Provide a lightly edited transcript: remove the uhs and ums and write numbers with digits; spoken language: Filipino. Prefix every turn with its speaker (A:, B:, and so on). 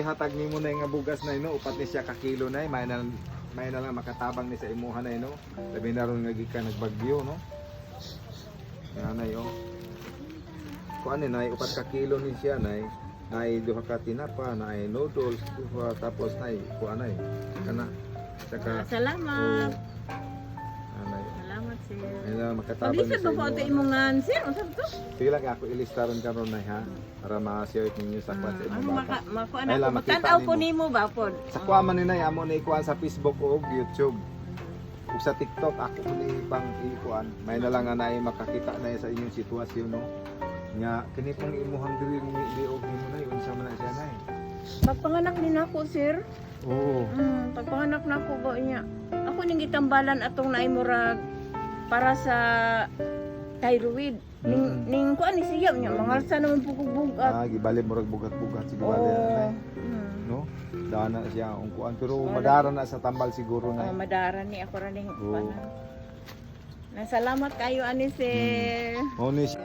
A: ihatag nimo na nga bugas na ino, upat ni siya ka kilo na may na lang makatabang ni sa imuha na ino. Labi na ron nga gikan nagbagyo no. Nanay oh. Kuan ni nay upat ka kilo ni siya nay. Nay duha ka tinapa, nay noodles, tapos nay kuan nay. Kana saka
B: Salamat.
A: Nanay.
B: Salamat sir.
A: Ay na makatabang ni
B: Pag-isip
A: sa
B: mo po ito
A: imuha.
B: imongan sir. Usap to.
A: Sige lang ako ilistaron karon nay ha para ma-share ninyo sa kwan sa
B: Ano
A: imong bata.
B: makuan
A: Ay,
B: ako.
A: lang, makita
B: Magtanaw ko
A: nimo.
B: nimo ba pod.
A: Sa kuha man ni nay amo ni ikuan sa Facebook o YouTube. Ug sa TikTok ako ni pang ikuan. May na lang anay makakita na sa inyong sitwasyon no. Nga kini pong imuhang diri ni liog nimo nay unsa man na siya nay.
B: Pagpanganak din ako sir.
A: Oo.
B: Pagpanganak na ako ba niya. Ako ning gitambalan atong naimurag para sa thyroid. Ning kuan ni siya niya mangalsa naman pugbugat.
A: Ah, gibali mo rag bugat-bugat si gibali na nay. No? Dana siya ang kuan pero madara na sa tambal siguro nay.
B: Madara ni ako ra ning
A: Oo.
B: Nasalamat kayo ani sir.
A: Mo ni siya.